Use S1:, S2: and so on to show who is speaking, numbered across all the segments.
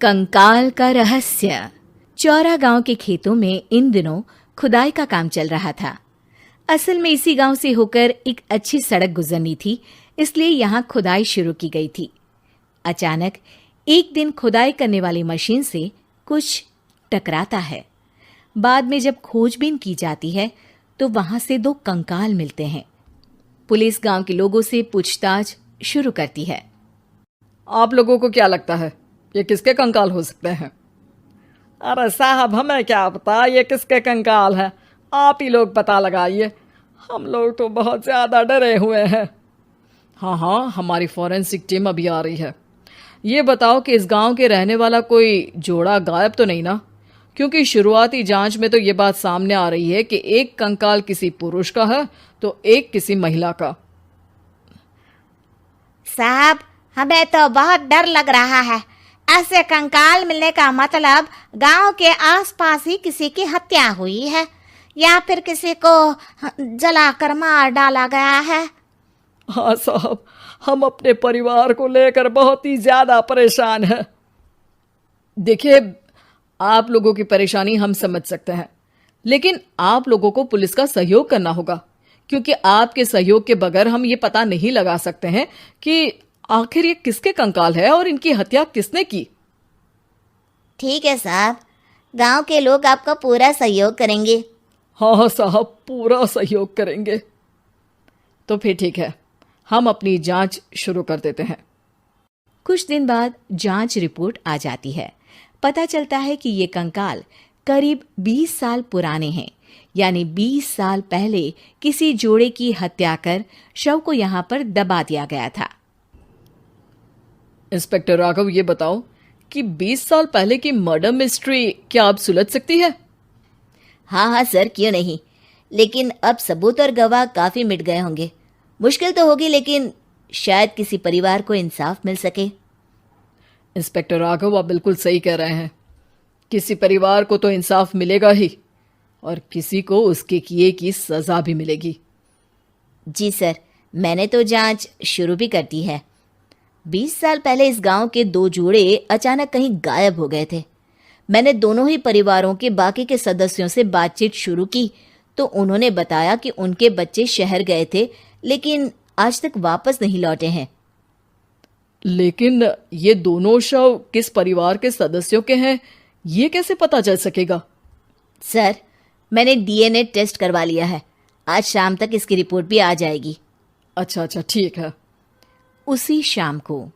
S1: कंकाल का रहस्य। चौरा गांव के खेतों में इन दिनों खुदाई का काम चल रहा था। असल में इसी गांव से होकर एक अच्छी सड़क गुजरनी थी, इसलिए यहाँ खुदाई शुरू की गई थी। अचानक एक दिन खुदाई करने वाली मशीन से कुछ टकराता है। बाद में जब खोजबीन की जाती है तो वहां से 2 कंकाल मिलते हैं। पुलिस गांव के लोगों से पूछताछ शुरू करती है।
S2: आप लोगों को क्या लगता है ये किसके कंकाल हो सकते हैं? अरे साहब, हमें क्या पता ये किसके कंकाल है, आप ही लोग पता लगाइए। हम लोग तो बहुत ज़्यादा डरे हुए हैं। हाँ, हमारी फॉरेंसिक टीम अभी आ रही है। ये बताओ कि इस गांव के रहने वाला कोई जोड़ा गायब तो नहीं ना? क्योंकि शुरुआती जांच में तो ये बात सामने आ रही है कि एक कंकाल किसी पुरुष का है तो एक किसी महिला का।
S3: साहब, हमें तो बहुत डर लग रहा है। ऐसे कंकाल मिलने का मतलब गांव के आसपास ही किसी की हत्या हुई है या फिर किसी को जलाकर मार डाला गया है।
S2: हाँ साहब, हम अपने परिवार को लेकर बहुत ही ज्यादा परेशान हैं। देखिए, आप लोगों की परेशानी हम समझ सकते हैं, लेकिन आप लोगों को पुलिस का सहयोग करना होगा, क्योंकि आपके सहयोग के बगैर हम ये पता नहीं लगा सकते हैं कि आखिर ये किसके कंकाल है और इनकी हत्या किसने की।
S3: ठीक है साहब, गांव के लोग आपका पूरा सहयोग करेंगे।
S2: हाँ साहब, पूरा सहयोग करेंगे। तो फिर ठीक है, हम अपनी जांच शुरू कर देते हैं।
S1: कुछ दिन बाद जांच रिपोर्ट आ जाती है। पता चलता है कि ये कंकाल करीब 20 साल पुराने हैं, यानी 20 साल पहले किसी जोड़े की हत्या कर शव को यहाँ पर दबा दिया गया था।
S2: इंस्पेक्टर राघव, ये बताओ कि 20 साल पहले की मर्डर मिस्ट्री क्या अब सुलझ सकती है?
S3: हाँ सर, क्यों नहीं। लेकिन अब सबूत और गवाह काफी मिट गए होंगे। मुश्किल तो होगी, लेकिन शायद किसी परिवार को इंसाफ मिल सके।
S2: इंस्पेक्टर राघव, आप बिल्कुल सही कह रहे हैं। किसी परिवार को तो इंसाफ मिलेगा ही और किसी को उसके किए की सजा भी मिलेगी।
S3: जी सर, मैंने तो जांच शुरू भी कर दी है। 20 साल पहले इस गांव के 2 जोड़े अचानक कहीं गायब हो गए थे। मैंने दोनों ही परिवारों के बाकी के सदस्यों से बातचीत शुरू की तो उन्होंने बताया कि उनके बच्चे शहर गए थे, लेकिन आज तक वापस नहीं लौटे हैं।
S2: लेकिन ये दोनों शव किस परिवार के सदस्यों के हैं, ये कैसे पता चल सकेगा?
S3: सर, मैंने डीएनए टेस्ट करवा लिया है। आज शाम तक इसकी रिपोर्ट भी आ जाएगी।
S2: अच्छा, ठीक है।
S1: उसी शाम को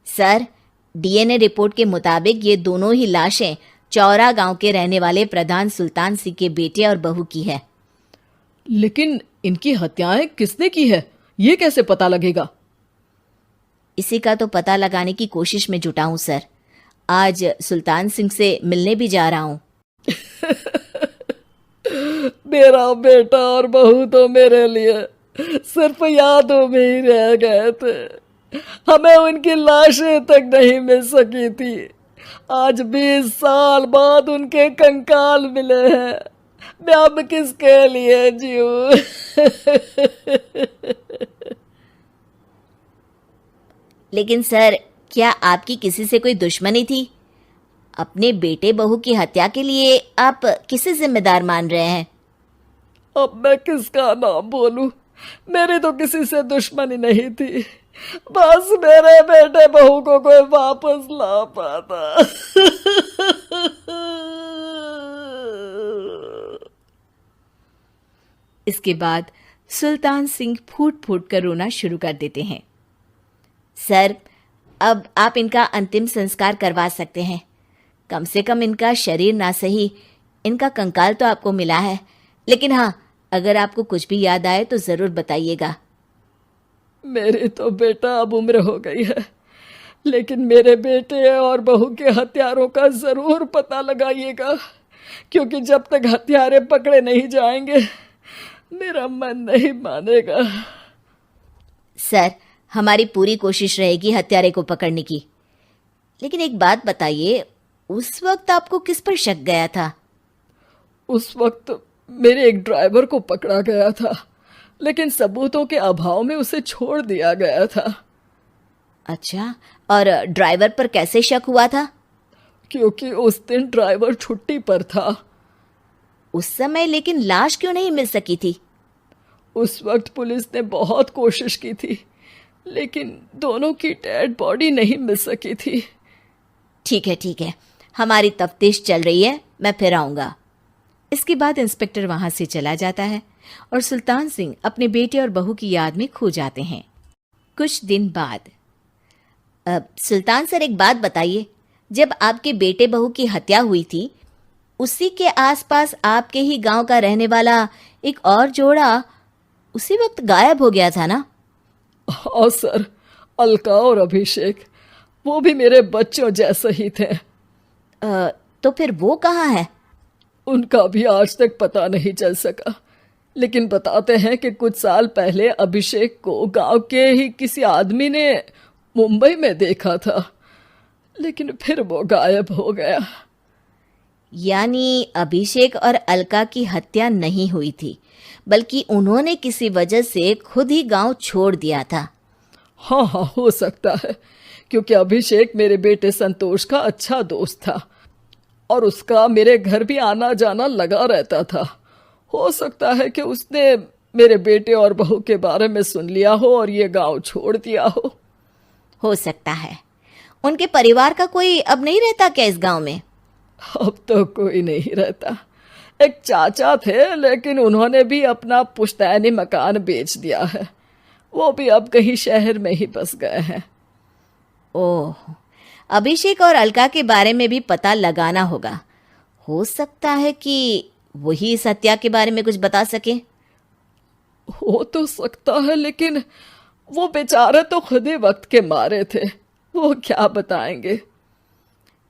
S3: सर, डीएनए रिपोर्ट के मुताबिक ये दोनों ही लाशें चौरा गांव के रहने वाले प्रधान सुल्तान सिंह के बेटे और बहू की है।
S2: लेकिन इनकी हत्याएं किसने की है, ये कैसे पता लगेगा?
S3: इसी का तो पता लगाने की कोशिश में जुटा हूं सर। आज सुल्तान सिंह से मिलने भी जा रहा हूं।
S2: मेरा बेटा और बहू तो मेरे लिए सिर्फ यादों में ही रह गए थे। हमें उनकी लाशें तक नहीं मिल सकी थी। आज 20 साल बाद उनके कंकाल मिले हैं। मैं अब किसके लिए जीऊं?
S3: लेकिन सर, क्या आपकी किसी से कोई दुश्मनी थी? अपने बेटे बहू की हत्या के लिए आप किसे जिम्मेदार मान रहे हैं?
S2: अब मैं किसका नाम बोलूं? मेरी तो किसी से दुश्मनी नहीं थी, बस मेरे बेटे बहू को कोई वापस ला पाता।
S1: इसके बाद सुल्तान सिंह फूट फूट कर रोना शुरू कर देते हैं।
S3: सर, अब आप इनका अंतिम संस्कार करवा सकते हैं। कम से कम इनका शरीर ना सही, इनका कंकाल तो आपको मिला है। लेकिन हाँ, अगर आपको कुछ भी याद आए तो जरूर बताइएगा।
S2: मेरी तो बेटा अब उम्र हो गई है, लेकिन मेरे बेटे और बहू के हत्यारों का जरूर पता लगाइएगा, क्योंकि जब तक हत्यारे पकड़े नहीं जाएंगे मेरा मन नहीं मानेगा।
S3: सर, हमारी पूरी कोशिश रहेगी हत्यारे को पकड़ने की। लेकिन एक बात बताइए, उस वक्त आपको किस पर शक गया था?
S2: उस वक्त मेरे एक ड्राइवर को पकड़ा गया था, लेकिन सबूतों के अभाव में उसे छोड़ दिया गया था।
S3: अच्छा, और ड्राइवर पर कैसे शक हुआ था?
S2: क्योंकि उस दिन ड्राइवर छुट्टी पर था।
S3: उस समय लेकिन लाश क्यों नहीं मिल सकी थी?
S2: उस वक्त पुलिस ने बहुत कोशिश की थी, लेकिन दोनों की डेड बॉडी नहीं मिल सकी थी।
S3: ठीक है, हमारी तफ्तीश चल रही है, मैं फिर आऊंगा।
S1: इसके बाद इंस्पेक्टर वहां से चला जाता है और सुल्तान सिंह अपने बेटे और बहू की याद में खो जाते हैं। कुछ दिन बाद
S3: सुल्तान सर, एक बात बताइए, जब आपके बेटे बहू की हत्या हुई थी, उसी के आसपास आपके ही गांव का रहने वाला एक और जोड़ा उसी वक्त गायब हो गया था ना?
S2: हाँ सर, अलका और अभिषेक, वो भी मेरे बच्चों जैसे ही थे।
S3: तो फिर वो कहाँ है?
S2: उनका भी आज तक पता नहीं चल सका, लेकिन बताते हैं कि कुछ साल पहले अभिषेक को गांव के ही किसी आदमी ने मुंबई में देखा था, लेकिन फिर वो गायब हो गया।
S3: यानी अभिषेक और अलका की हत्या नहीं हुई थी, बल्कि उन्होंने किसी वजह से खुद ही गांव छोड़ दिया था।
S2: हाँ, हो सकता है, क्योंकि अभिषेक मेरे बेटे संतोष का अच्छा दोस्त था और उसका मेरे घर भी आना जाना लगा रहता था। हो सकता है कि उसने मेरे बेटे और बहू के बारे में सुन लिया हो और ये गांव छोड़ दिया हो
S3: सकता है। उनके परिवार का कोई अब नहीं रहता क्या इस गांव में?
S2: अब तो कोई नहीं रहता। एक चाचा थे, लेकिन उन्होंने भी अपना पुश्तैनी मकान बेच दिया है। वो भी अब कहीं शहर में ही बस गए हैं।
S3: ओह, अभिषेक और अलका के बारे में भी पता लगाना होगा। हो सकता है कि वही इस हत्या के बारे में कुछ बता सके।
S2: हो तो सकता है, लेकिन वो बेचारे तो खुद ही वक्त के मारे थे, वो क्या बताएंगे।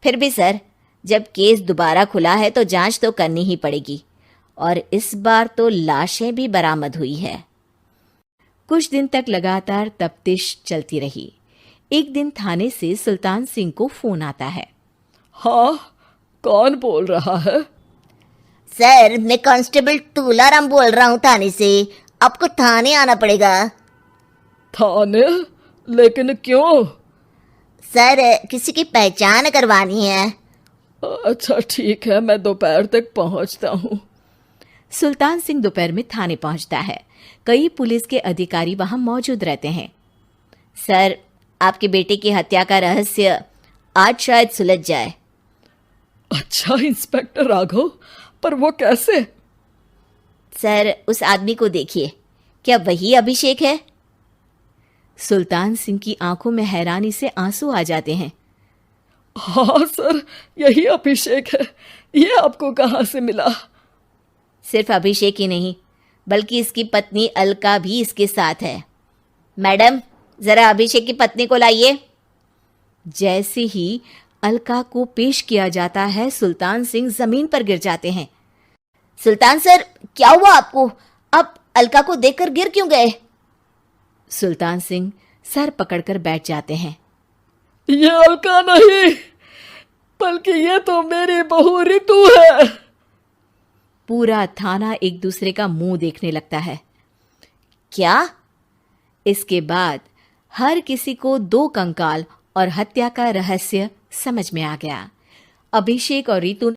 S3: फिर भी सर, जब केस दोबारा खुला है तो जांच तो करनी ही पड़ेगी, और इस बार तो लाशें भी बरामद हुई है।
S1: कुछ दिन तक लगातार तफ्तीश चलती रही। एक दिन थाने से सुल्तान सिंह को फोन आता है।
S2: हाँ, कौन बोल रहा है?
S3: सर, मैं कांस्टेबल तुलाराम बोल रहा हूँ थाने से। आपको थाने आना पड़ेगा।
S2: थाने? लेकिन क्यों?
S3: सर, किसी की पहचान करवानी है।
S2: अच्छा ठीक है, मैं दोपहर तक पहुंचता हूँ।
S1: सुल्तान सिंह दोपहर में थाने पहुंचता है। कई पुलिस के अधिकारी वहां मौजूद रहते हैं।
S3: सर, आपके बेटे की हत्या का रहस्य आज शायद सुलझ जाए।
S2: अच्छा इंस्पेक्टर राघव, पर वो कैसे?
S3: सर, उस आदमी को देखिए, क्या वही अभिषेक है?
S1: सुल्तान सिंह की आंखों में हैरानी से आंसू आ जाते हैं।
S2: हाँ सर, यही अभिषेक है। ये आपको कहाँ से मिला?
S3: सिर्फ अभिषेक ही नहीं, बल्कि इसकी पत्नी अलका भी इसके साथ है। मैडम, जरा अभिषेक की पत्नी को लाइए।
S1: जैसे ही अलका को पेश किया जाता है, सुल्तान सिंह जमीन पर गिर जाते हैं।
S3: सुल्तान सर, क्या हुआ आपको? आप अलका को देखकर गिर क्यों गए?
S1: सुल्तान सिंह सर पकड़कर बैठ जाते हैं।
S2: ये अलका नहीं, बल्कि ये तो मेरी बहू रितु है।
S1: पूरा थाना एक दूसरे का मुंह देखने लगता है।
S3: क्या?
S1: इसके बाद हर किसी को दो कंकाल और हत्या का रहस्य समझ में आ गया। अभिषेक और रितु